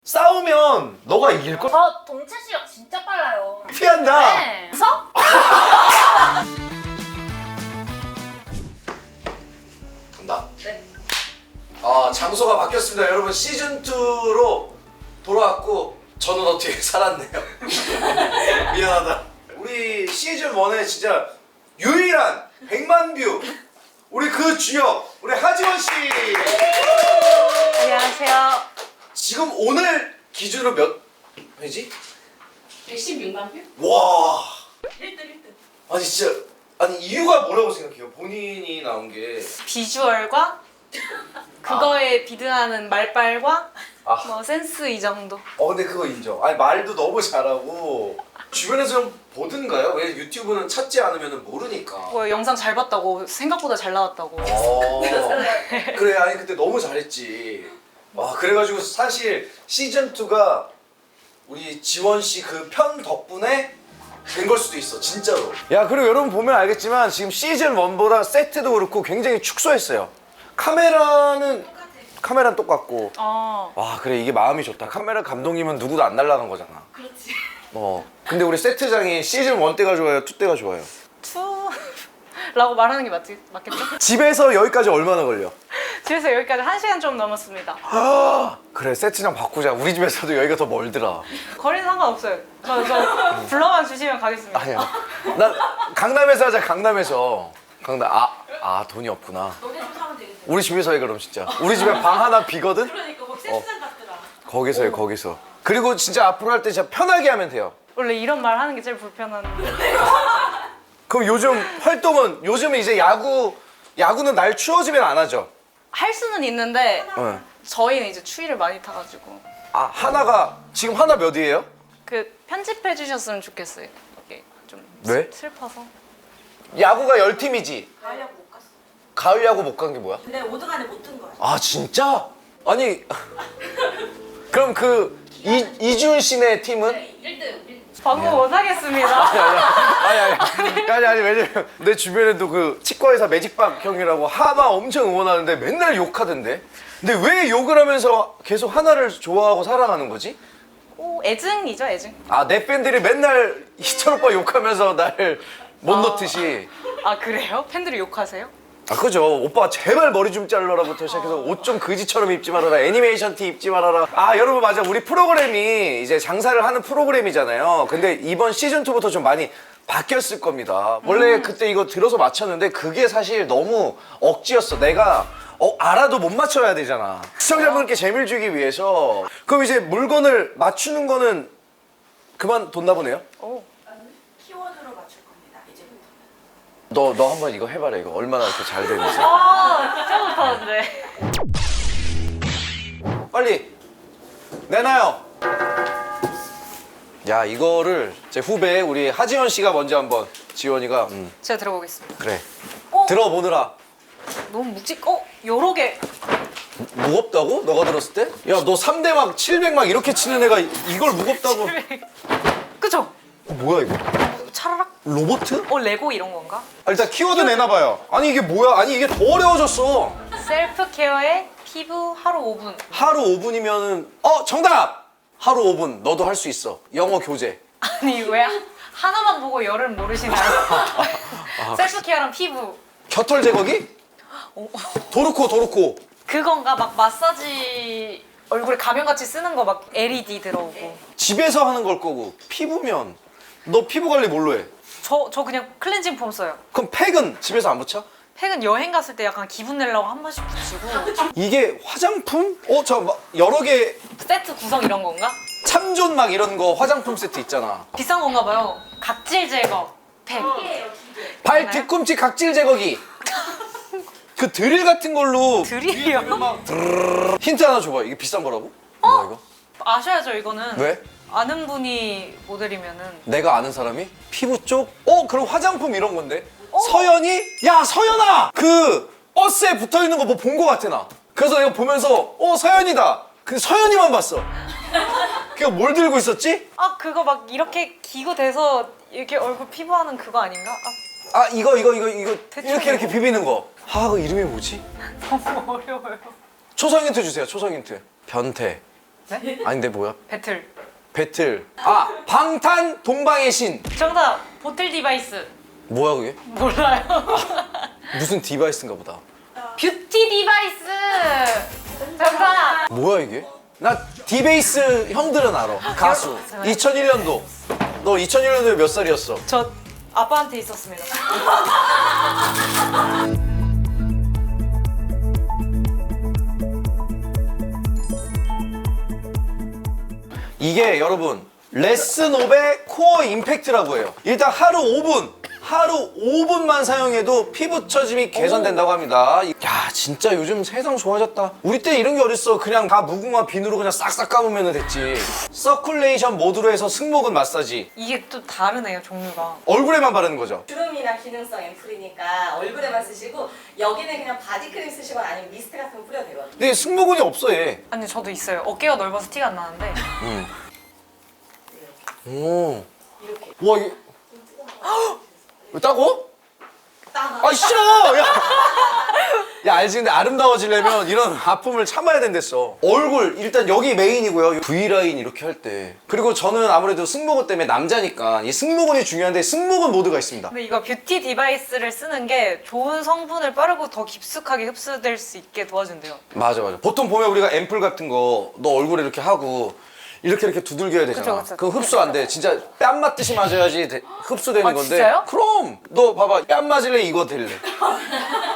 싸우면 너가 이길걸? 저 동체 시력 진짜 빨라요. 피한다. 네. 서? 간다. 네. 장소가 바뀌었습니다. 여러분 시즌2로 돌아왔고 저는 어떻게 살았네요. 미안하다. 우리 시즌1에 진짜 유일한 100만 뷰 우리 그 주역 우리 하지원 씨. 안녕하세요. 지금 오늘 기준으로 몇 회지? 116만 뷰? 와. 1등 1등. 아니 진짜 아니 이유가 뭐라고 생각해요? 본인이 나온 게 비주얼과 그거에 비드하는 말빨과 아. 뭐 센스 이 정도. 근데 그거 인정. 아니 말도 너무 잘하고 주변에서 좀 보든가요? 왜 유튜브는 찾지 않으면 모르니까. 뭐 영상 잘 봤다고 생각보다 잘 나왔다고. 그래 아니 그때 너무 잘했지. 와 그래가지고 사실 시즌 2가 우리 지원 씨 그 편 덕분에 된 걸 수도 있어 진짜로. 야 그리고 여러분 보면 알겠지만 지금 시즌 1보다 세트도 그렇고 굉장히 축소했어요. 카메라는 똑같고. 와 그래 이게 마음이 좋다. 카메라 감독님은 누구도 안 날라간 거잖아. 그렇지. 근데 우리 세트장이 시즌 1 때가 좋아요? 2 때가 좋아요? 라고 말하는 게 맞겠죠? 집에서 여기까지 얼마나 걸려? 집에서 여기까지 1시간 좀 넘었습니다. 그래 세트장 바꾸자. 우리 집에서도 여기가 더 멀더라. 거리는 상관없어요. 저 불러만 주시면 가겠습니다. 아니야. 나 강남에서 하자. 강남에서. 강남. 돈이 없구나. 너네 좀 사면 되겠네. 우리 집에서 해 그럼 진짜. 우리 집에 방 하나 비거든. 그러니까 거기 세트장 같더라. 거기서 해 거기서. 그리고 진짜 앞으로 할 때 진짜 편하게 하면 돼요. 원래 이런 말 하는 게 제일 불편한데. 그럼 요즘 활동은 요즘은 이제 야구는 날 추워지면 안 하죠. 할 수는 있는데 네. 저희는 이제 추위를 많이 타가지고 하나가 지금 하나 몇이에요? 그 편집해 주셨으면 좋겠어요. 이게 좀 왜? 슬퍼서. 야구가 10팀이지. 가려고 못 갔어. 가을 야구 못 간 게 뭐야? 근데 5등 안에 못 든 거야. 아 진짜? 아니 그럼 그 이준 씨네 팀은? 1등. 방금 못 하겠습니다. 아니 왜냐면 내 주변에도 그 치과의사 매직박 형이라고 하나 엄청 응원하는데 맨날 욕하던데. 근데 왜 욕을 하면서 계속 하나를 좋아하고 사랑하는 거지? 애증이죠, 애증. 내 팬들이 맨날 희철 오빠 욕하면서 날 못 넣듯이. 아 그래요? 팬들이 욕하세요? 그죠. 오빠 제발 머리 좀 잘라라부터 시작해서 옷 좀 그지처럼 입지 말아라. 애니메이션 티 입지 말아라. 여러분 맞아. 우리 프로그램이 이제 장사를 하는 프로그램이잖아요. 근데 이번 시즌2부터 좀 많이 바뀌었을 겁니다. 원래 그때 이거 들어서 맞췄는데 그게 사실 너무 억지였어. 내가 알아도 못 맞춰야 되잖아. 시청자분께 재미를 주기 위해서. 그럼 이제 물건을 맞추는 거는 그만뒀나 보네요? 키워드로 맞출 겁니다. 이제부터. 너 한번 이거 해봐라. 이거 얼마나 이렇게 잘 되는지. 진짜 못하는데. 빨리 내놔요. 야 이거를 제 후배 우리 하지원 씨가 먼저 한번 지원이가 제가 들어보겠습니다. 그래 들어보느라. 너무 여러 개. 무겁다고? 너가 들었을 때? 야 너 3대 막 700 막 이렇게 치는 애가 이걸 무겁다고. 그죠? 뭐야 이거? 차라락? 로보트? 레고 이런 건가? 일단 키워드 내놔봐요. 아니 이게 뭐야? 아니 이게 더 어려워졌어. 셀프 케어에 피부 하루 5분. 하루 5분이면은 정답! 하루 5분 너도 할 수 있어. 영어 교재. 아니 왜 하나만 보고 열을 모르시나요? 셀프 케어랑 피부. 겨털 제거기? 도르코. 그건가 막 마사지 얼굴에 가면같이 쓰는 거 막 LED 들어오고. 집에서 하는 걸 거고 피부면 너 피부 관리 뭘로 해? 저 그냥 클렌징 폼 써요. 그럼 팩은 집에서 안 붙여? 팩은 여행 갔을 때 약간 기분 내려고 한 번씩 붙이고. 이게 화장품? 막 여러 개 세트 구성 이런 건가? 참존 막 이런 거 화장품 세트 있잖아. 비싼 건가 봐요. 각질 제거 팩. 발 뒤꿈치 각질 제거기. 그 드릴 같은 걸로 드릴이요? 힌트 하나 줘봐. 이게 비싼 거라고? 뭐야 이거? 아셔야죠 이거는. 왜? 아는 분이 모델이면은. 내가 아는 사람이? 피부 쪽? 그럼 화장품 이런 건데? 서연이? 야 서연아! 그 버스에 붙어있는 거 뭐 본 거 같아 나. 그래서 내가 보면서 서연이다. 근데 서연이만 봤어. 걔가 뭘 들고 있었지? 그거 막 이렇게 기고 돼서 이렇게 얼굴 피부하는 그거 아닌가? 이거 대충 이렇게 비비는 거. 그 이름이 뭐지? 너무 어려워요. 초성 힌트 주세요. 초성 힌트. 변태. 아닌데 뭐야? 배틀. 배틀. 아, 방탄 동방의 신. 정답. 보틀 디바이스. 뭐야 그게? 몰라요. 무슨 디바이스인가 보다. 뷰티 디바이스. 정답. 뭐야 이게? 나 디베이스 형들은 알아. 가수. 2001년도. 너 2001년도에 몇 살이었어? 저 아빠한테 있었습니다. 이게 여러분 레슨옵의 코어 임팩트라고 해요. 일단 하루 5분만 사용해도 피부 처짐이 개선된다고 합니다. 야 진짜 요즘 세상 좋아졌다. 우리 때 이런 게 어딨어. 그냥 다 무궁화 비누로 그냥 싹싹 감으면 됐지. 서큘레이션 모드로 해서 승모근 마사지. 이게 또 다르네요, 종류가. 얼굴에만 바르는 거죠. 주름이나 기능성 앰플이니까 얼굴에만 쓰시고 여기는 그냥 바디크림 쓰시거나 아니면 미스트 같은 거 뿌려도 되거든요. 근데 승모근이 없어 얘. 아니, 저도 있어요. 어깨가 넓어서 티가 안 나는데. 오. 이렇게. 와 이게 왜 따고? 따가. 아 싫어! 야! 야 알지? 근데 아름다워지려면 이런 아픔을 참아야 된댔어. 얼굴 일단 여기 메인이고요. V라인 이렇게 할 때. 그리고 저는 아무래도 승모근 때문에 남자니까 이 승모근이 중요한데 승모근 모드가 있습니다. 근데 이거 뷰티 디바이스를 쓰는 게 좋은 성분을 빠르고 더 깊숙하게 흡수될 수 있게 도와준대요. 맞아. 보통 보면 우리가 앰플 같은 거 너 얼굴에 이렇게 하고 이렇게 두들겨야 되잖아. 그쵸. 그럼 흡수 안 돼. 진짜 뺨 맞듯이 맞아야지 흡수되는 아, 건데. 진짜요? 그럼 너 봐봐. 뺨 맞을래 이거 될래.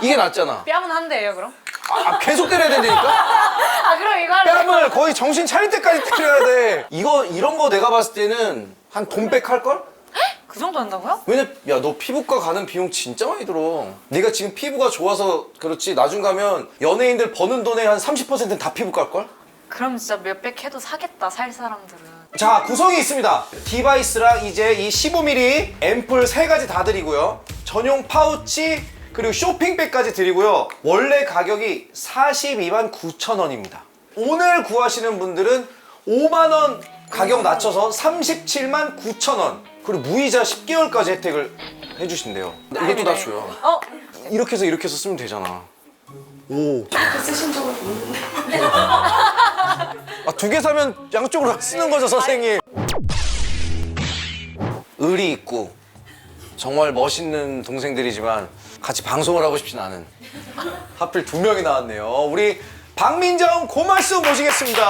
이게 낫잖아. 뺨은 한 대예요, 그럼? 아, 계속 때려야 된다니까? 아, 그럼 이거 할래요? 뺨을 거의 정신 차릴 때까지 때려야 돼. 이런 거 내가 봤을 때는 한 돈백 할걸? 그 정도 한다고요? 왜냐, 야, 너 피부과 가는 비용 진짜 많이 들어. 네가 지금 피부가 좋아서 그렇지. 나중 가면 연예인들 버는 돈의 한 30%는 다 피부과일걸? 그럼 진짜 몇백 해도 사겠다, 살 사람들은. 자, 구성이 있습니다. 디바이스랑 이제 이 15mm 앰플 3가지 다 드리고요. 전용 파우치, 그리고 쇼핑백까지 드리고요. 원래 가격이 42만 9천 원입니다. 오늘 구하시는 분들은 5만 원 가격 낮춰서 37만 9천 원. 그리고 무이자 10개월까지 혜택을 해주신대요. 이것도 다 줘요. 어? 이렇게 해서 쓰면 되잖아. 오. 쓰신 적은 없는데. 아, 2개 사면 양쪽으로 다 쓰는 거죠, 선생님. 의리 있고 정말 멋있는 동생들이지만 같이 방송을 하고 싶진 않은 하필 2명이 나왔네요. 우리 박민정 고말수 모시겠습니다.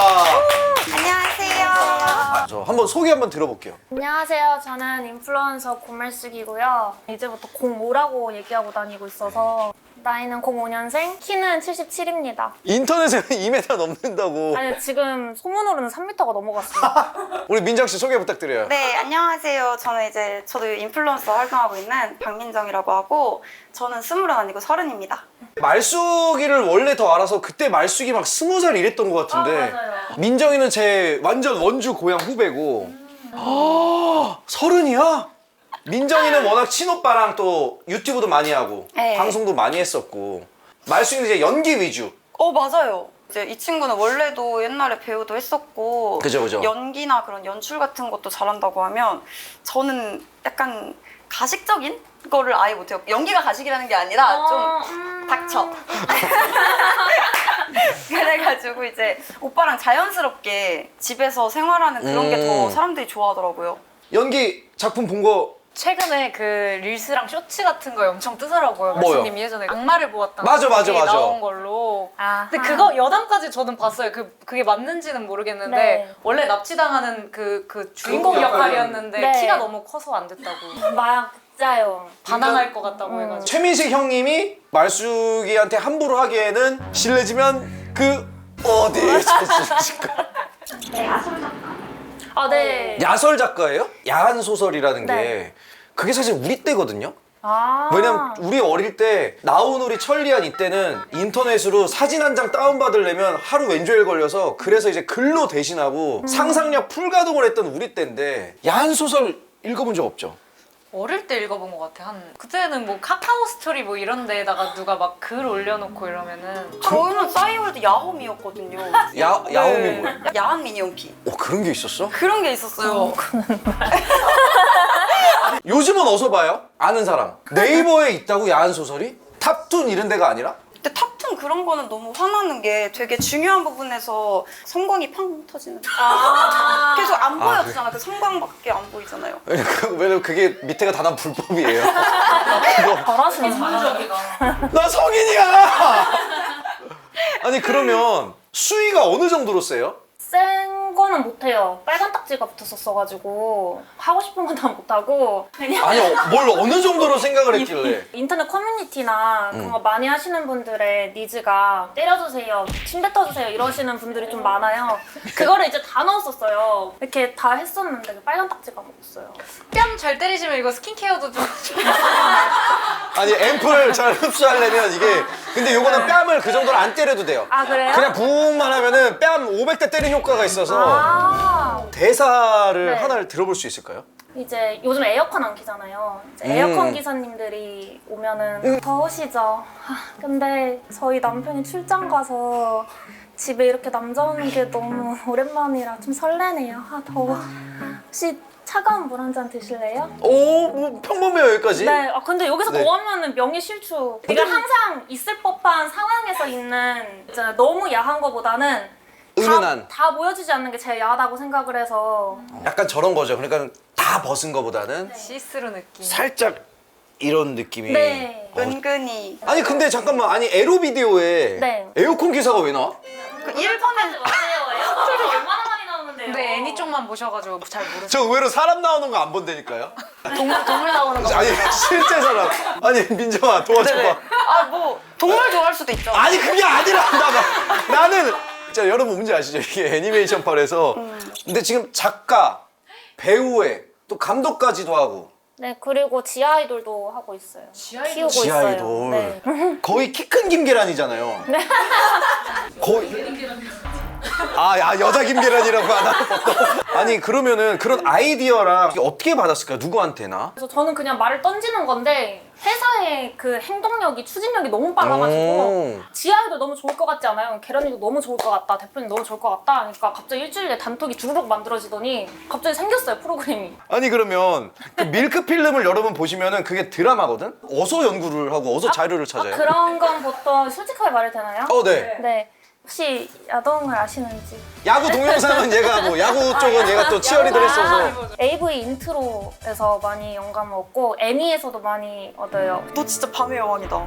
안녕하세요. 저 한번 소개 한번 들어볼게요. 안녕하세요. 저는 인플루언서 고말숙이고요. 이제부터 05라고 얘기하고 다니고 있어서 나이는 05년생, 키는 77입니다. 인터넷에는 2m 넘는다고. 아니 지금 소문으로는 3m가 넘어갔어요. 우리 민정 씨 소개 부탁드려요. 네, 안녕하세요. 저는 저도 인플루언서 활동하고 있는 박민정이라고 하고, 저는 20은 아니고 30입니다. 말숙이를 원래 더 알아서 그때 말숙이 막 20살 이랬던 것 같은데. 맞아요. 민정이는 제 완전 원주 고향 후배고. 30이야? 민정이는 워낙 친오빠랑 또 유튜브도 많이 하고 네. 방송도 많이 했었고. 말숙이는 이제 연기 위주. 맞아요. 이제 이 친구는 원래도 옛날에 배우도 했었고, 그죠. 연기나 그런 연출 같은 것도 잘한다고 하면, 저는 약간 가식적인 거를 아예 못해요. 연기가 가식이라는 게 아니라 좀 닥쳐. 그래가지고 이제 오빠랑 자연스럽게 집에서 생활하는 그런 게 더 사람들이 좋아하더라고요. 연기 작품 본 거 최근에 그 릴스랑 쇼츠 같은 거 엄청 뜨더라고요. 뭐요? 말씀님이 예전에 악마를 보았다. 맞아. 나온 걸로. 아하. 근데 그거 여담까지 저는 봤어요. 그게 맞는지는 모르겠는데 네. 원래 납치당하는 그 주인공 역할이었는데 네. 키가 너무 커서 안 됐다고. 맞아요. 반항할 것 같다고 해가지고. 최민식 형님이 말숙이한테 함부로 하기에는 실례지만 그 어디에 있었을까? 아 네. 야설 작가예요? 야한 소설이라는 네. 게 그게 사실 우리 때거든요. 아. 왜냐면 우리 어릴 때 나온 우리 천리안 이때는 인터넷으로 사진 한 장 다운받으려면 하루 왼종일 걸려서 그래서 이제 글로 대신하고 상상력 풀가동을 했던 우리 때인데 야한 소설 읽어본 적 없죠? 어릴 때 읽어본 것 같아. 그때는 뭐 카카오 스토리 뭐 이런 데다가 누가 막 글 올려놓고 이러면은 저희는 싸이월드 야홈이었거든요. 야홈이 네. 뭐야? 야한 미니홈피. 그런 게 있었어? 그런 게 있었어요. 요즘은 어디서 봐요? 아는 사람. 네이버에 있다고 야한 소설이? 탑툰 이런 데가 아니라? 근데 탑툰 그런 거는 너무 화나는 게 되게 중요한 부분에서 성광이 팡 터지는. 계속 안 보여주잖아. 그 성광밖에 안 보이잖아요. 왜냐면 그게 밑에가 단한 불법이에요. 잘하시는 나 성인이야! 아니, 그러면 수위가 어느 정도로 세요? 센 거는 못해요. 빨간 딱지가 붙었었어가지고 하고 싶은 건 다 못하고 그냥 아니, 뭘 어느 정도로 생각을 했길래. 인터넷 커뮤니티나 그런 거 많이 하시는 분들의 니즈가 때려주세요, 침 뱉어주세요 이러시는 분들이 좀 많아요. 그거를 이제 다 넣었었어요. 이렇게 다 했었는데 빨간 딱지가 먹었어요. 뺨 잘 때리시면 이거 스킨케어도 좀 아니, 앰플 잘 흡수하려면 이게. 근데 요거는 뺨을 그 정도로 안 때려도 돼요. 아 그래요? 그냥 부응만 하면은 뺨 500대 때리는 효과가 있어서. 아 대사를 네. 하나를 들어볼 수 있을까요? 이제 요즘 에어컨 안 키잖아요. 이제 에어컨 기사님들이 오면은 더우시죠? 아, 근데 저희 남편이 출장 가서 집에 이렇게 남자 오는 게 너무 오랜만이라 좀 설레네요. 아 더워. 혹시 차가운 물 한 잔 드실래요? 오, 뭐 평범해요, 여기까지? 네. 아 근데 여기서 네. 더우면은 명예실추. 이게 항상 있을 법한 상황에서 있는 있잖아요. 너무 야한 거보다는 은은한. 다 보여주지 않는 게 제일 야하다고 생각을 해서. 약간 저런 거죠. 그러니까 다 벗은 거보다는 시스루 느낌. 살짝 이런 느낌이. 네. 은근히. 아니, 근데 잠깐만. 아니, 에로 비디오에 네. 에어컨 기사가 왜 나와? 그 1번에 맞아요. 에어컨이 얼마나 많이 나오는데요. 근데 애니 쪽만 보셔가지고 잘 모르세요. 저 의외로 사람 나오는 거 안 본다니까요? 동물 나오는 거. 아니, 실제 사람. 아니, 민정아, 도와줘봐. 뭐 동물 좋아할 수도 있죠. 아니, 그게 아니라. 나는. 진짜 여러분 뭔지 아시죠? 이게 애니메이션판에서. 근데 지금 작가, 배우에 또 감독까지도 하고. 네, 그리고 지하 아이돌도 하고 있어요. 키우고 지하 있어요. 아이돌. 네. 거의 키 큰 김계란이잖아요. 거의. 아, 여자 김계란이라고 하나? 아니, 그러면은 그런 아이디어랑 어떻게 받았을까요? 누구한테나? 그래서 저는 그냥 말을 던지는 건데 회사의 그 행동력이 추진력이 너무 빨라가지고 지하 아이돌 너무 좋을 것 같지 않아요? 계란이도 너무 좋을 것 같다. 대표님 너무 좋을 것 같다. 그러니까 갑자기 일주일에 단톡이 주르륵 만들어지더니 갑자기 생겼어요, 프로그램이. 아니, 그러면 그 밀크 필름을 여러분 보시면은 그게 드라마거든? 어서 연구를 하고 어서 자료를 찾아요? 그런 건 보통 솔직하게 말해도 되나요? 네. 네. 혹시 야동을 아시는지? 야구 동영상은 얘가 뭐, 야구 쪽은 얘가 또 치어리더 했어서. AV 인트로에서 많이 영감을 얻고 애니에서도 많이 얻어요. 너 진짜 밤의 여왕이다.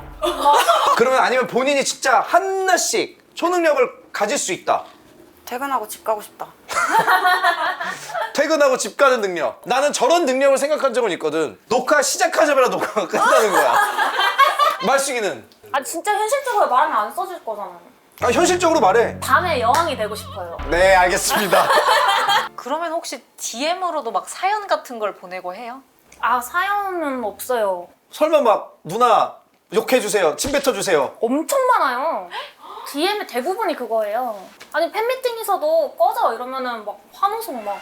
그러면 아니면 본인이 진짜 하나씩 초능력을 가질 수 있다. 퇴근하고 집 가고 싶다. 퇴근하고 집 가는 능력. 나는 저런 능력을 생각한 적은 있거든. 녹화 시작하자마자 녹화가 끝나는 거야. 말숙이는? 아 진짜 현실적으로 말하면 안 써질 거잖아요. 아, 현실적으로 말해. 밤의 여왕이 되고 싶어요. 네, 알겠습니다. 그러면 혹시 DM으로도 막 사연 같은 걸 보내고 해요? 아 사연은 없어요. 설마 막 누나 욕해주세요, 침 뱉어주세요. 엄청 많아요. DM의 대부분이 그거예요. 아니 팬미팅에서도 꺼져 이러면은 막 환호성 막.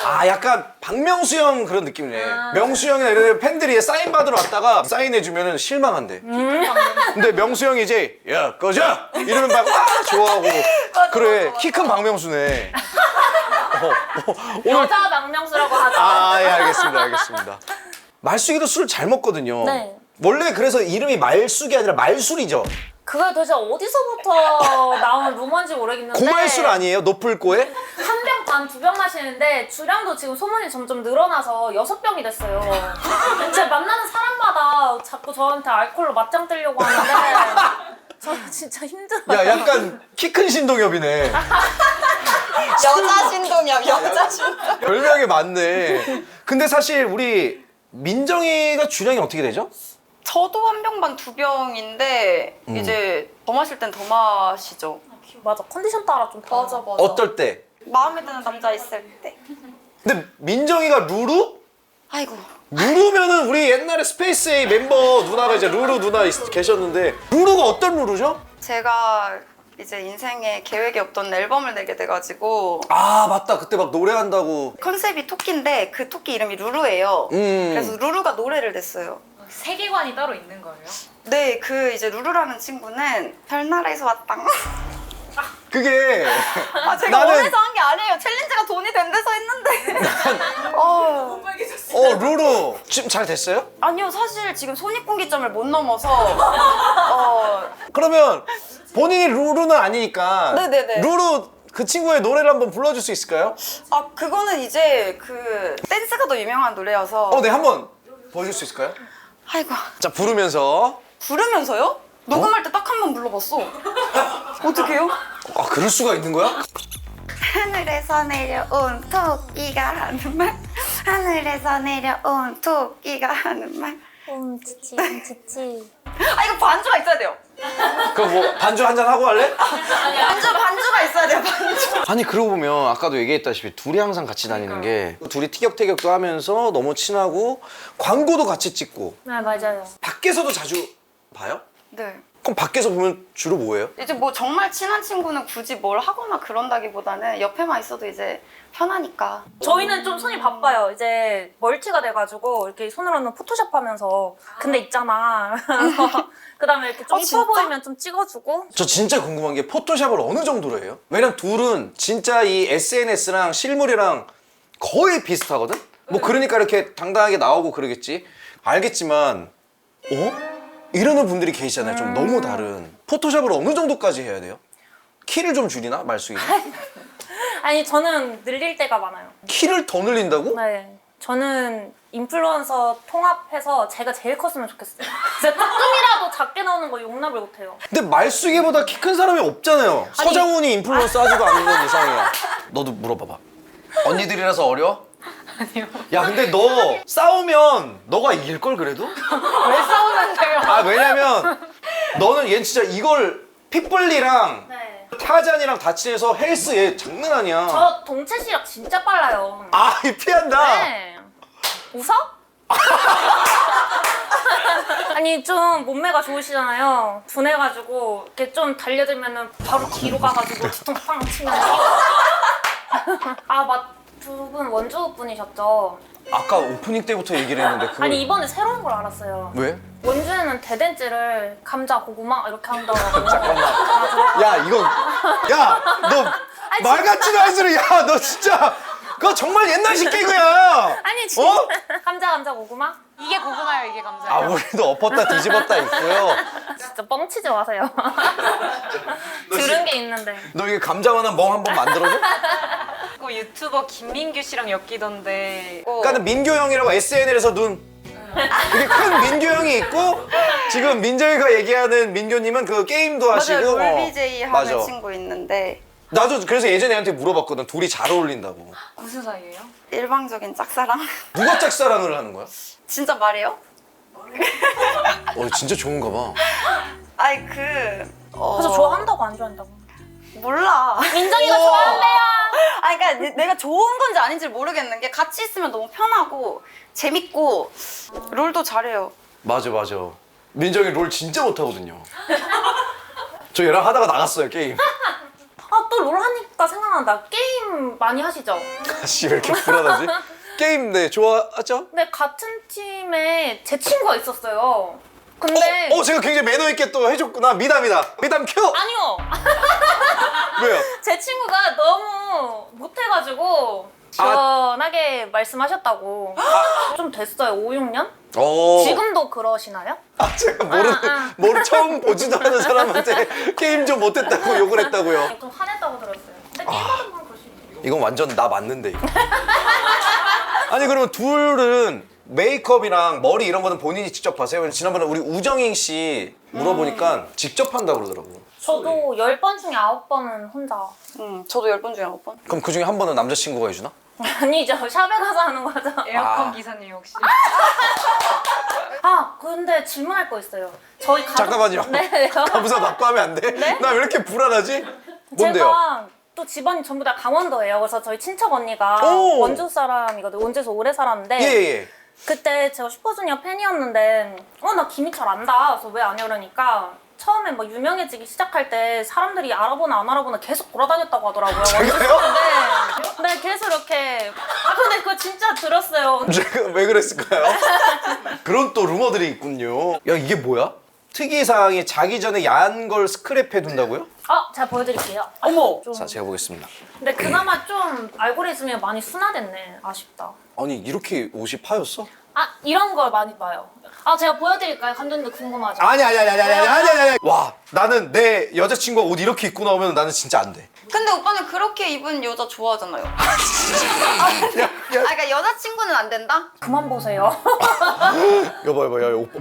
아, 약간 박명수 형 그런 느낌이네. 명수 형이나 이런 팬들이 사인 받으러 왔다가 사인해주면 실망한대. 근데 명수 형이 이제 야 꺼져! 이러면 막 좋아하고. 그래, 키 큰 박명수네. 오늘 여자 박명수라고 하죠. 아, 예, 알겠습니다. 말숙이도 술 잘 먹거든요. 네. 원래 그래서 이름이 말숙이 아니라 말술이죠. 그게 도대체 어디서부터 나온 루머인지 모르겠는데 고말술 아니에요? 노플고에? 한 병 반, 두 병 마시는데 주량도 지금 소문이 점점 늘어나서 6병이 됐어요. 진짜 만나는 사람마다 자꾸 저한테 알코올로 맞짱 뜨려고 하는데 저 진짜 힘들어요. 야, 약간 키 큰 신동엽이네. 여자 신동엽, 여자 신동엽. 별명이 많네. 근데 사실 우리 민정이가 주량이 어떻게 되죠? 저도 한 병 반 두 병인데 이제 더 마실 땐 더 마시죠. 맞아, 컨디션 따라 좀 달라. 맞아. 어떨 때? 마음에 드는 남자 있을 때. 근데 민정이가 루루? 아이고. 루루면은 우리 옛날에 스페이스 A 멤버 누나가 이제 루루 누나 계셨는데 루루가 어떤 루루죠? 제가 이제 인생에 계획이 없던 앨범을 내게 돼가지고 아, 맞다. 그때 막 노래한다고. 컨셉이 토끼인데 그 토끼 이름이 루루예요. 그래서 루루가 노래를 냈어요. 세계관이 따로 있는 거예요? 네, 그 이제 루루라는 친구는 별나라에서 왔다. 그게 아, 제가 나는- 원해서 한 게 아니에요. 챌린지가 돈이 된 데서 했는데. 루루 지금 잘 됐어요? 아니요, 사실 지금 손익분기점을 못 넘어서 그러면 본인이 루루는 아니니까 네네네. 루루 그 친구의 노래를 한번 불러줄 수 있을까요? 아 그거는 이제 그 댄스가 더 유명한 노래여서. 네, 한번 보여줄 수 있을까요? 아이고. 자, 부르면서. 부르면서요? 녹음할 때 딱 한 번 불러봤어. 어떡해요? 아, 그럴 수가 있는 거야? 하늘에서 내려온 토끼가 하는 말. 하늘에서 내려온 토끼가 하는 말. 지치 지치. 아 이거 반주가 있어야 돼요. 그럼 뭐 반주 한잔 하고 할래? 반주가 있어야 돼요. 반주. 아니, 그러고 보면 아까도 얘기했다시피 둘이 항상 같이 다니는 게 둘이 티격태격도 하면서 너무 친하고 광고도 같이 찍고 네 맞아요. 밖에서도 자주 봐요? 네. 그럼 밖에서 보면 주로 뭐예요? 이제 뭐 정말 친한 친구는 굳이 뭘 하거나 그런다기보다는 옆에만 있어도 이제 편하니까. 저희는 좀 손이 바빠요. 이제 멀티가 돼가지고 이렇게 손으로는 포토샵 하면서 근데 있잖아. 그다음에 이렇게 좀 이뻐 진짜? 보이면 좀 찍어주고. 저 진짜 궁금한 게 포토샵을 어느 정도로 해요? 왜냐면 둘은 진짜 이 SNS랑 실물이랑 거의 비슷하거든? 뭐 그러니까 이렇게 당당하게 나오고 그러겠지. 알겠지만 이러는 분들이 계시잖아요. 좀 너무 다른. 포토샵을 어느 정도까지 해야 돼요? 키를 좀 줄이나? 말숙이가? 아니 저는 늘릴 때가 많아요. 키를 더 늘린다고? 네. 저는 인플루언서 통합해서 제가 제일 컸으면 좋겠어요. 진짜 조금이라도 작게 나오는 거 용납을 못해요. 근데 말숙이보다 키 큰 사람이 없잖아요. 서장훈이 인플루언서 하지도 않는 이상이야. 너도 물어봐봐. 언니들이라서 어려? 아니요. 야, 근데 너 싸우면 너가 이길 걸 그래도? 왜 싸우는데요? 아, 왜냐면 너는 얘 진짜 이걸 핏불리랑 네. 타잔이랑 다치해서 헬스 얘 장난 아니야. 저 동체 시력 진짜 빨라요. 아, 이 피한다. 네. 웃어? 아니 좀 몸매가 좋으시잖아요. 둔해가지고 이렇게 좀 달려들면은 바로 뒤로 가가지고 뒤통 빵 치면 두 분 원주 분이셨죠? 아까 오프닝 때부터 얘기를 했는데 그걸 아니 이번에 새로운 걸 알았어요. 왜? 원주에는 대댄지를 감자, 고구마 이렇게 한다고. 야, 이거 야, 너 말 같지도 않은 소리. 야, 너 진짜 그거 정말 옛날식 개그야. 아니 진짜 어? 감자, 고구마? 이게 고구마예요, 이게 감자예요. 아, 우리도 엎었다 뒤집었다 있고요. 진짜 뻥치지 마세요. 들은 게 있는데. 너 이게 감자만한 멍 한번 만들어줘? 그 유튜버 김민규 씨랑 엮이던데. 그러니까는 민규 형이라고 SNL에서 눈 이게 큰 민규 형이 있고 지금 민정이가 얘기하는 민규님은 그 게임도 하시고 맞아요. 롤BJ 하는 맞아. 친구 있는데 나도 그래서 예전에 얘한테 물어봤거든. 둘이 잘 어울린다고. 무슨 사이예요? 일방적인 짝사랑. 누가 짝사랑을 하는 거야? 진짜 말해요? 진짜 좋은가 봐. 아이 그래서 좋아한다고 안 좋아한다고? 몰라. 민정이가 좋아한대요. 아니 그러니까 내가 좋은 건지 아닌지 모르겠는 게 같이 있으면 너무 편하고 재밌고 롤도 잘해요. 맞아. 민정이 롤 진짜 못하거든요. 저 얘랑 하다가 나갔어요, 게임. 또 롤 하니까 생각난다. 게임 많이 하시죠? 아씨, 왜 이렇게 불안하지? 게임 네 좋아하죠? 근데 같은 팀에 제 친구가 있었어요. 근데 제가 굉장히 매너 있게 또 해줬구나. 미담 큐. 아니요. 왜요? 제 친구가 너무 못해가지고 시원하게 말씀하셨다고. 좀 됐어요. 5, 6년? 지금도 그러시나요? 제가 처음 보지도 않은 사람한테 게임 좀 못했다고 욕을 했다고요. 좀 화냈다고 들었어요. 근데 게임하는 건 그럴 수 있어요. 이건 완전 나 맞는데 이거. 아니 그러면 둘은 메이크업이랑 머리 이런 거는 본인이 직접 하세요? 왜냐면 지난번에 우리 우정인 씨 물어보니까 직접 한다고 그러더라고. 저도 10번 중에 9번은 혼자. 저도 10번 중에 9번. 그럼 그 중에 한 번은 남자친구가 해주나? 아니죠. 샵에 가서 하는 거죠. 에어컨 기사님 혹시? 근데 질문할 거 있어요. 저희 가족... 잠깐만요. 네. 감사 받고 하면 안 돼? 네? 나 왜 이렇게 불안하지? 뭔데요? 제가 또 집안이 전부 다 강원도예요. 그래서 저희 친척 언니가 오! 원주 사람이거든요. 원주에서 오래 살았는데 예. 그때 제가 슈퍼주니어 팬이었는데 나 김희철 안다. 그래서 왜 아냐 그러니까 처음에 막 유명해지기 시작할 때 사람들이 알아보나 안 알아보나 계속 돌아다녔다고 하더라고요. 제가요? 네, 계속 이렇게. 근데 그거 진짜 들었어요. 제가 왜 그랬을까요? 그런 또 루머들이 있군요. 야, 이게 뭐야? 특이사항이 자기 전에 야한 걸 스크랩해 둔다고요? 제가 보여드릴게요. 어머! 좀. 자, 제가 보겠습니다. 근데 그나마 좀 알고리즘이 많이 순화됐네. 아쉽다. 아니, 이렇게 옷이 파였어? 이런 걸 많이 봐요. 아 제가 보여드릴까요? 감독님도 궁금하죠? 아니. 와, 나는 내 여자친구가 옷 이렇게 입고 나오면 나는 진짜 안 돼. 근데 오빠는 그렇게 입은 여자 좋아하잖아요. 그러니까 여자친구는 안 된다? 그만 보세요. 여보, 야, 오빠.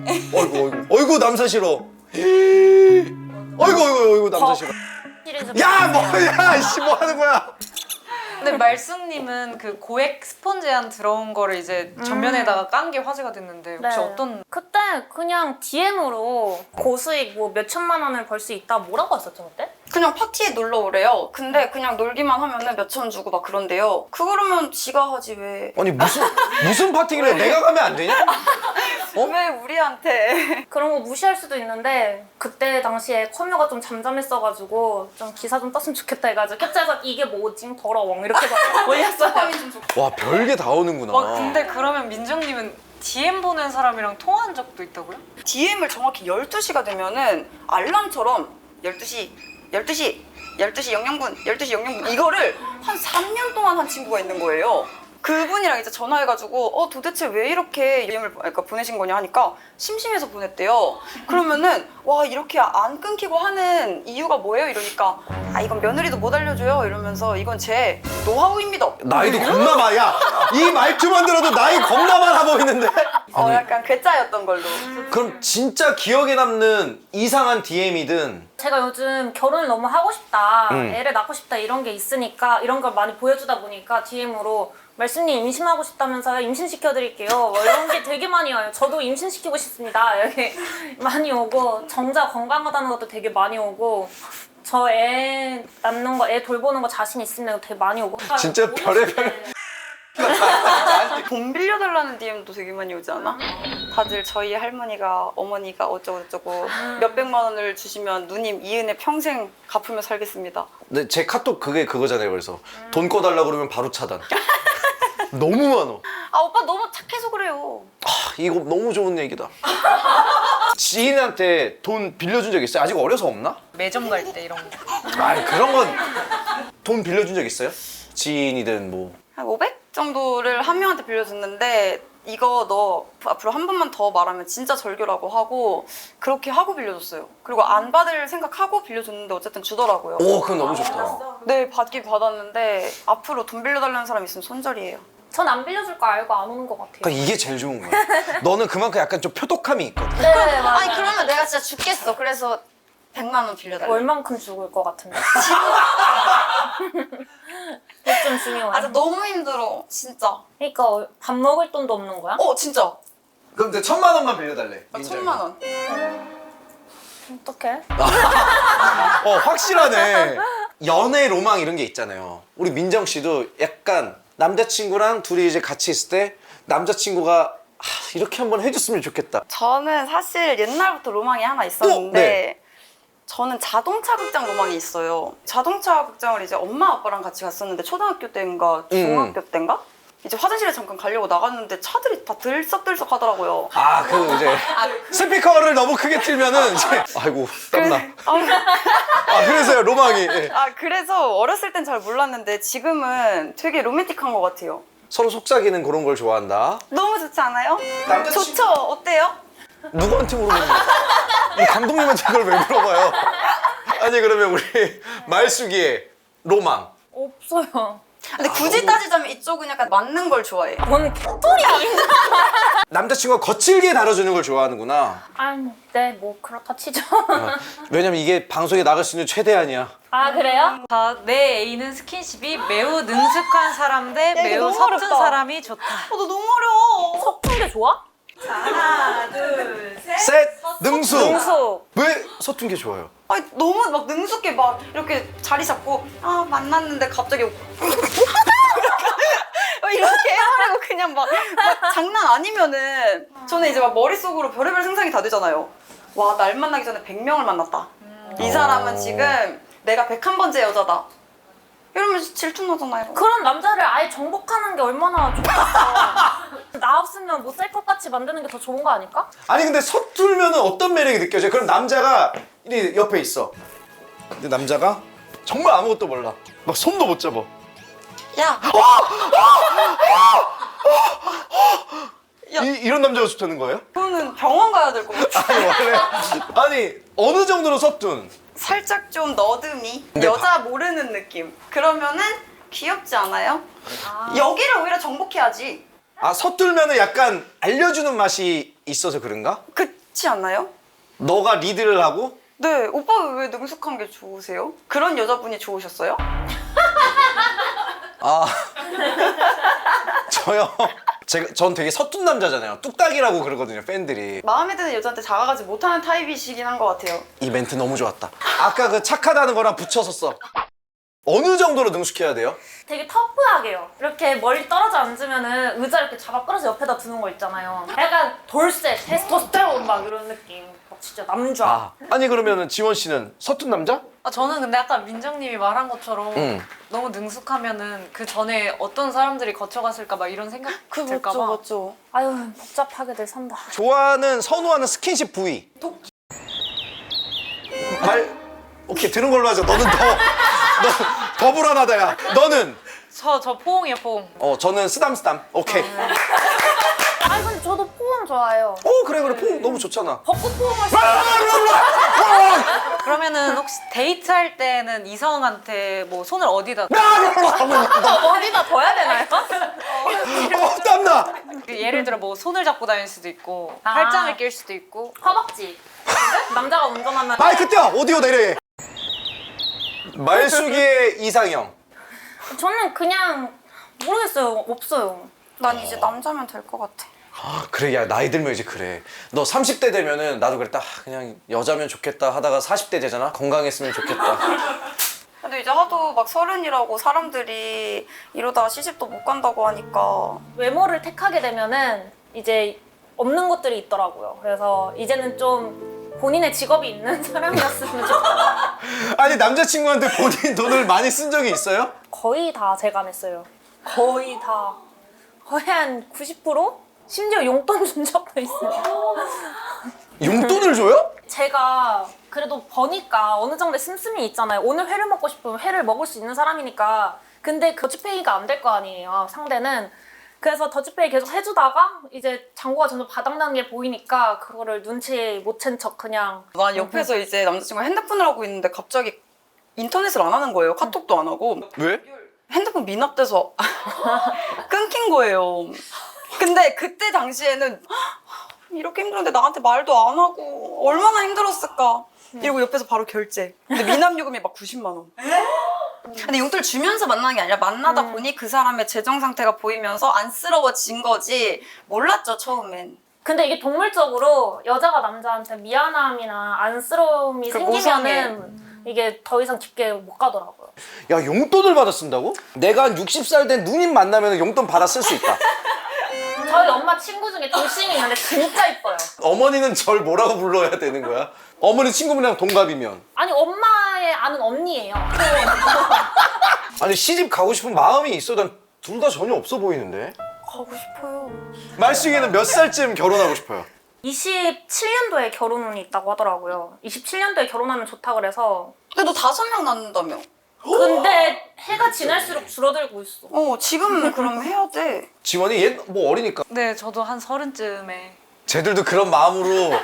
어이구, 남사 싫어. 어이구, 남사 싫어. 시리즈 야, 보세요. 뭐야, 씨, 뭐 하는 거야? 근데 말숙님은 그 고액 스펀지 안 들어온 거를 이제 전면에다가 깐 게 화제가 됐는데 혹시 네. 어떤 그때 그냥 DM으로 고수익 뭐 몇 천만 원을 벌 수 있다 뭐라고 했었죠 그때? 그냥 파티에 놀러 오래요. 근데 그냥 놀기만 하면은 몇천 원 주고 막 그런데요. 그러면 지가 하지 왜? 아니, 무슨 파티를 해? 내가 가면 안 되냐? 왜 우리한테? 그런 거 무시할 수도 있는데 그때 당시에 커뮤가 좀 잠잠했어가지고 좀 기사 좀 떴으면 좋겠다 해가지고 캡처해서 이게 뭐지? 더러워 이렇게 해서 올렸어요. 와, 별게 다 오는구나. 근데 그러면 민정님은 DM 보낸 사람이랑 통화한 적도 있다고요? DM을 정확히 12시가 되면은 알람처럼 12시 00분, 12시 00분 이거를 한 3년 동안 한 친구가 있는 거예요. 그분이랑 이제 전화해가지고 도대체 왜 이렇게 DM을 보내신 거냐 하니까 심심해서 보냈대요. 그러면은 와 이렇게 안 끊기고 하는 이유가 뭐예요? 이러니까 이건 며느리도 못 알려줘요 이러면서 이건 제 노하우입니다. 나이도 겁나 많아. 이 말투만 들어도 나이 겁나 많아 보이는데? 약간 괴짜였던 걸로. 그럼 진짜 기억에 남는 이상한 DM이든 제가 요즘 결혼을 너무 하고 싶다, 애를 낳고 싶다 이런 게 있으니까 이런 걸 많이 보여주다 보니까 DM으로 말씀님 임신하고 싶다면서요? 임신시켜드릴게요. 뭐 이런 게 되게 많이 와요. 저도 임신시키고 싶습니다. 이렇게 많이 오고 정자 건강하다는 것도 되게 많이 오고 저 애 낳는 거, 애 돌보는 거 자신 있으면 되게 많이 오고 진짜 별의별 돈 빌려달라는 DM도 되게 많이 오지 않아? 다들 저희 할머니가 어머니가 어쩌고저쩌고 몇백만 원을 주시면 누님 이 은혜 평생 갚으며 살겠습니다. 근데 제 카톡 그거잖아요. 그래서 돈 꺼달라 그러면 바로 차단. 너무 많어. 오빠 너무 착해서 그래요. 이거 너무 좋은 얘기다. 지인한테 돈 빌려준 적 있어요? 아직 어려서 없나? 매점 갈 때 이런 거. 그런 건 돈 빌려준 적 있어요? 지인이든 뭐. 한 500 정도를 한 명한테 빌려줬는데 이거 너 앞으로 한 번만 더 말하면 진짜 절교라고 하고 그렇게 하고 빌려줬어요. 그리고 안 받을 생각하고 빌려줬는데 어쨌든 주더라고요. 오, 그건 너무 좋다. 네, 받긴 받았는데 앞으로 돈 빌려달라는 사람 있으면 손절이에요. 전 안 빌려줄 거 알고 안 오는 것 같아요. 그러니까 이게 제일 좋은 거야. 너는 그만큼 약간 좀 표독함이 있거든. 네, 맞아요. 아니 그러면 내가 진짜 죽겠어. 그래서 100만 원 빌려달래. 얼만큼 죽을 것 같은데? 이게 좀 중요해. 너무 힘들어. 진짜. 그러니까 밥 먹을 돈도 없는 거야? 진짜. 그럼 이제 1,000만 원만 빌려달래. 1,000만 원. 어떡해? 확실하네. 연애 로망 이런 게 있잖아요. 우리 민정 씨도 약간 남자친구랑 둘이 이제 같이 있을 때 남자친구가 이렇게 한번 해줬으면 좋겠다. 저는 사실 옛날부터 로망이 하나 있었는데 네. 저는 자동차 극장 로망이 있어요. 자동차 극장을 이제 엄마 아빠랑 같이 갔었는데 초등학교 때인가 중학교 때인가? 이제 화장실에 잠깐 가려고 나갔는데 차들이 다 들썩들썩 하더라고요. 이제 스피커를 너무 크게 틀면은 이제 아이고 땀나. 그래서요 로망이. 예. 그래서 어렸을 땐 잘 몰랐는데 지금은 되게 로맨틱한 것 같아요. 서로 속삭이는 그런 걸 좋아한다. 너무 좋지 않아요? 남자친- 좋죠? 어때요? 누구한테 물어보는 거야? 이 감독님한테 그걸 왜 물어봐요? 아니 그러면 우리 말숙이의 로망. 없어요. 근데 굳이 따지자면 이쪽은 약간 맞는 걸 좋아해. 뭔 개소리야. 남자친구가 거칠게 다뤄주는 걸 좋아하는구나. 네, 뭐 그렇다 치죠. 왜냐면 이게 방송에 나갈 수 있는 최대한이야. 그래요? 내 애인은 스킨십이 매우 능숙한 사람 대 이거 매우 너무 서툰 어렵다. 사람이 좋다. 너 너무 어려워. 서툰 게 좋아? 하나, 둘, 셋. 셋 능숙. 능숙. 왜 서툰 게 좋아요? 너무 막 능숙해 막 이렇게 자리 잡고 만났는데 갑자기 이렇게 해버리고 그냥 막 장난 아니면은 저는 이제 막 머릿속으로 별의별 상상이 다 되잖아요. 와, 날 만나기 전에 100명을 만났다. 이 사람은 지금 내가 101번째 여자다. 이러면서 질투나잖아요. 그런 남자를 아예 정복하는 게 얼마나 좋겠어. 나 없으면 못 살 것 같이 만드는 게 더 좋은 거 아닐까? 아니 근데 서툴면은 어떤 매력이 느껴져요? 그럼 남자가 이 옆에 있어. 근데 남자가 정말 아무것도 몰라. 막 손도 못 잡아. 야, 이런 남자가 좋다는 거예요? 그건 이거는 병원 가야 될 것 같아. 아니 원래 아니 어느 정도로 서툰? 살짝 좀 너드미? 근데 여자 모르는 느낌. 그러면은 귀엽지 않아요? 여기를 오히려 정복해야지. 아 서툴면은 약간 알려주는 맛이 있어서 그런가? 그렇지 않나요? 너가 리드를 하고? 네, 오빠 왜 능숙한 게 좋으세요? 그런 여자분이 좋으셨어요? 아 저요. 전 되게 서툰 남자잖아요. 뚝딱이라고 그러거든요 팬들이. 마음에 드는 여자한테 다가가지 못하는 타입이시긴 한 것 같아요. 이 멘트 너무 좋았다. 아까 그 착하다는 거랑 붙여서 써. 어느 정도로 능숙해야 돼요? 되게 터프하게요. 이렇게 멀리 떨어져 앉으면은 의자 이렇게 잡아 끌어서 옆에다 두는 거 있잖아요. 약간 돌쇠, 테스토스테론 막 이런 느낌. 막 진짜 남좌. 아니 그러면은 지원 씨는 서툰 남자? 아, 저는 근데 아까 민정님이 말한 것처럼 너무 능숙하면은 그 전에 어떤 사람들이 거쳐갔을까 막 이런 생각 들까 봐. 맞죠. 아유 복잡하게들 산다. 좋아하는 선호하는 스킨십 부위. 오케이 들은 걸로 하자. 너는 더 불안하다 야. 너는? 저 포옹이에요, 포옹. 저는 쓰담쓰담. 오케이. 아니 근데 저도 포옹 좋아해요. 그래 포 너무 좋잖아. 벚꽃 포옹을 그러면은 혹시 데이트할 때는 이성한테 뭐 손을 어디다 어디다 둬야 되나요? 땀나. 예를 들어 뭐 손을 잡고 다닐 수도 있고 아. 팔짱을 낄 수도 있고 허벅지. 남자가 운전하면 마이크 떼어. 오디오 내려. 말숙이의 이상형. 저는 그냥 모르겠어요. 없어요. 난 이제 남자면 될 것 같아. 그래 야 나이 들면 이제 그래. 너 30대 되면은 나도 그랬다. 그냥 여자면 좋겠다 하다가 40대 되잖아. 건강했으면 좋겠다. 근데 이제 하도 막 30이라고 사람들이 이러다 시집도 못 간다고 하니까 외모를 택하게 되면은 이제 없는 것들이 있더라고요. 그래서 이제는 좀 본인의 직업이 있는 사람이었으면 좋겠다. 아니 남자친구한테 본인 돈을 많이 쓴 적이 있어요? 거의 다 제가 냈어요. 거의 다. 거의 한 90%? 심지어 용돈 준 적도 있어요. 용돈을 줘요? 제가 그래도 버니까 어느 정도 씀씀이 있잖아요. 오늘 회를 먹고 싶으면 회를 먹을 수 있는 사람이니까. 근데 더치페이가 안 될 거 아니에요, 상대는. 그래서 더치페이 계속 해주다가 이제 잔고가 점점 바닥나는 게 보이니까 그거를 눈치 못 챈 척 그냥. 난 옆에서 이제 남자친구가 핸드폰을 하고 있는데 갑자기 인터넷을 안 하는 거예요. 카톡도 안 하고. 왜? 핸드폰 미납돼서 끊긴 거예요. 근데 그때 당시에는 이렇게 힘들었는데 나한테 말도 안 하고 얼마나 힘들었을까. 이러고 옆에서 바로 결제. 근데 미납 요금이 막 90만 원. 근데 용돈을 주면서 만나는 게 아니라 만나다 보니 그 사람의 재정 상태가 보이면서 안쓰러워진 거지. 몰랐죠 처음엔. 근데 이게 동물적으로 여자가 남자한테 미안함이나 안쓰러움이 그 생기면은 이게 더 이상 깊게 못 가더라고요. 야 용돈을 받아 쓴다고? 내가 한 60살 된 누님 만나면 용돈 받아 쓸 수 있다. 저희 엄마 친구 중에 돌싱이 있는데 진짜 이뻐요. 어머니는 절 뭐라고 불러야 되는 거야? 어머니 친구분이랑 동갑이면. 아니 엄마의 아는 언니예요. 아니 시집 가고 싶은 마음이 있어. 난 둘 다 전혀 없어 보이는데. 가고 싶어요. 말숙이는 몇 살쯤 결혼하고 싶어요? 27년도에 결혼운이 있다고 하더라고요. 27년도에 결혼하면 좋다 그래서. 근데 너 5명 낳는다며. 근데 해가 지날수록 줄어들고 있어. 지금 그럼 해야 돼. 지원이 얘 뭐 어리니까. 네, 저도 한 30쯤에 쟤들도 그런 마음으로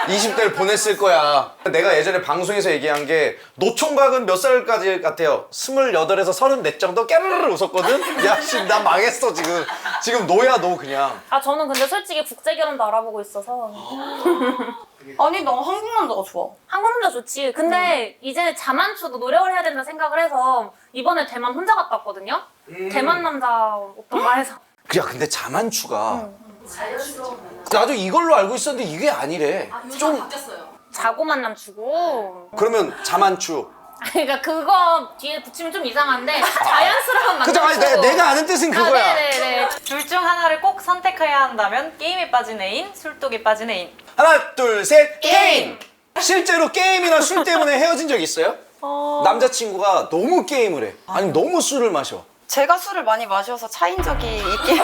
20대를 보냈을 거야. 내가 예전에 방송에서 얘기한 게 노총각은 몇 살까지 같아요? 28에서 34 정도 깨르르 웃었거든? 야, 씨, 나 망했어, 지금. 지금 노야, 너 그냥. 아 저는 근데 솔직히 국제 결혼도 알아보고 있어서 아니 나 한국 남자가 좋아. 한국 남자 좋지. 근데 이제 자만추도 노력을 해야 된다 생각을 해서 이번에 대만 혼자 갔다 왔거든요. 대만 남자 오빠가 해서. 야, 근데 자만추가. 나도 이걸로 알고 있었는데 이게 아니래. 좀 바뀌었어요. 자고 만남 주고. 그러면 자만추. 그러니까 그거 뒤에 붙이면 좀 이상한데 자연스러운 만남 그죠? 아니, 주고. 내가 아는 뜻은 그거야. 네네네. 둘 중 하나를 꼭 선택해야 한다면 게임에 빠진 애인, 술독에 빠진 애인. 하나, 둘, 셋, 게임! 실제로 게임이나 술 때문에 헤어진 적 있어요? 남자친구가 너무 게임을 해. 아니, 너무 술을 마셔. 제가 술을 많이 마셔서 차인 적이 있긴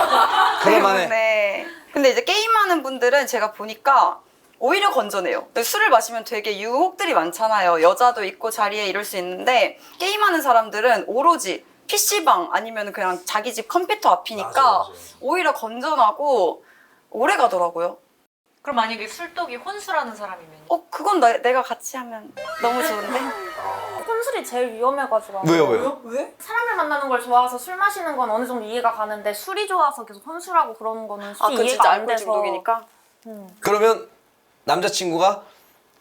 그럴만해. 때문에. 근데 이제 게임하는 분들은 제가 보니까 오히려 건전해요. 술을 마시면 되게 유혹들이 많잖아요. 여자도 있고 자리에 이럴 수 있는데 게임하는 사람들은 오로지 PC방 아니면 그냥 자기 집 컴퓨터 앞이니까 맞아. 오히려 건전하고 오래 가더라고요. 그럼 만약에 술독이 혼술하는 사람이면 그건 내가 같이 하면 너무 좋은데? 혼술이 제일 위험해가지고. 왜요? 왜? 사람을 만나는 걸 좋아해서 술 마시는 건 어느 정도 이해가 가는데 술이 좋아서 계속 혼술하고 그러는 거는 아, 솔직히 그 이해가 진짜 안 알코올 돼서. 중독이니까? 그러면 남자친구가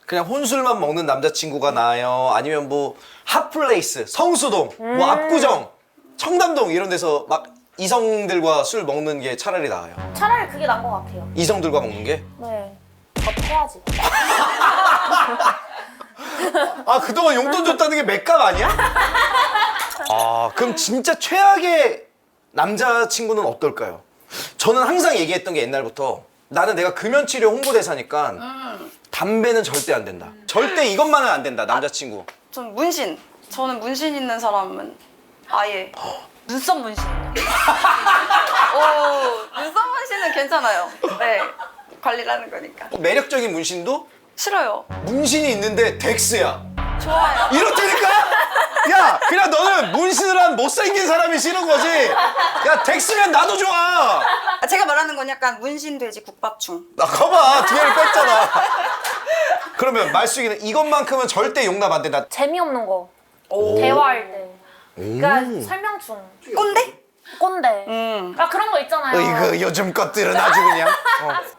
그냥 혼술만 먹는 남자친구가 나아요? 아니면 뭐 핫플레이스, 성수동, 뭐 압구정, 청담동 이런 데서 막 이성들과 술 먹는 게 차라리 나아요? 차라리 그게 나은 것 같아요. 이성들과 먹는 게? 네. 더 패야지. 아 그동안 용돈 줬다는 게 맥값 아니야? 아 그럼 진짜 최악의 남자친구는 어떨까요? 저는 항상 얘기했던 게 옛날부터 나는 내가 금연치료 홍보대사니까 담배는 절대 안 된다. 절대 이것만은 안 된다 남자친구. 전 문신. 저는 문신 있는 사람은 아예. 눈썹 문신은요? 눈썹 문신은 괜찮아요. 네. 관리를 하는 거니까. 매력적인 문신도 싫어요. 문신이 있는데 덱스야. 좋아요. 이렇다니까? 야 그냥 너는 문신을 한 못생긴 사람이 싫은 거지. 야 덱스면 나도 좋아. 제가 말하는 건 약간 문신 돼지 국밥충. 나 거봐 뒤를 뺐잖아. 그러면 말숙이는 이것만큼은 절대 용납 안 된다. 재미없는 거. 대화할 때. 그러니까 설명충. 꼰대? 꼰대. 아 그런 거 있잖아요. 이거 요즘 것들은 아주 그냥.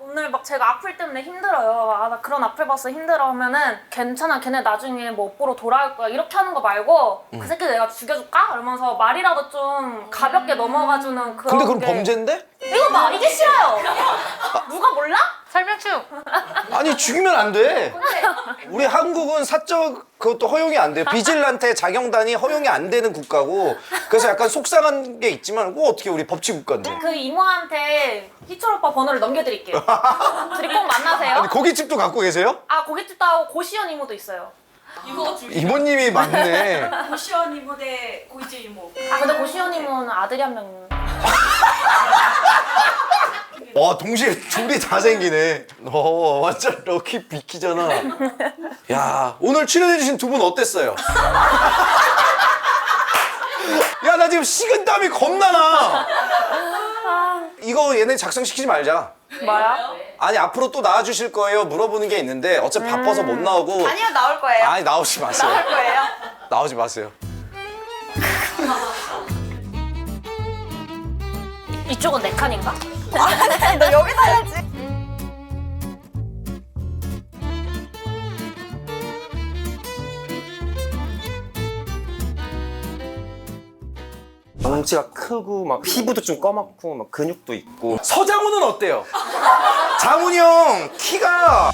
오늘 막 제가 악플 때문에 힘들어요. 아 나 그런 악플 봤어 힘들어 하면은 괜찮아 걔네 나중에 뭐 업보로 돌아올 거야 이렇게 하는 거 말고 그 새끼 내가 죽여줄까? 이러면서 말이라도 좀 가볍게 넘어가주는 그런 근데 그럼 게 범죄인데? 이거 봐 이게 싫어요. 누가 몰라? 설명충! 아니 죽이면 안 돼. 우리 한국은 사적 그것도 허용이 안 돼. 비질란테 자경단이 허용이 안 되는 국가고 그래서 약간 속상한 게 있지만 그거 어떻게 우리 법치 국가인데. 그 이모한테 희철 오빠 번호를 넘겨드릴게요. 둘이 꼭 만나세요. 아니 고깃집도 갖고 계세요? 아 고깃집도 하고 고시연 이모도 있어요. 이모님이 맞네. 고시원 이모 대 고이지 이모. 아 근데 고시연 이모는 아들이 한 명. 와 동시에 둘이 다 생기네. 완전 럭키 비키잖아. 야 오늘 출연해주신 두 분 어땠어요? 야 나 지금 식은땀이 겁나 나. 이거 얘네 작성시키지 말자. 뭐야? 아니 앞으로 또 나와주실 거예요 물어보는 게 있는데 어차피 바빠서 못 나오고. 아니요, 나올 거예요. 아니 나오지 마세요. 나올 거예요. 나오지 마세요. 이쪽은 내 칸인가? 너 여기다 해야지. 덩치가 크고 막 피부도 좀 검맣고 막 근육도 있고 서장훈은 어때요? 장훈이 형 키가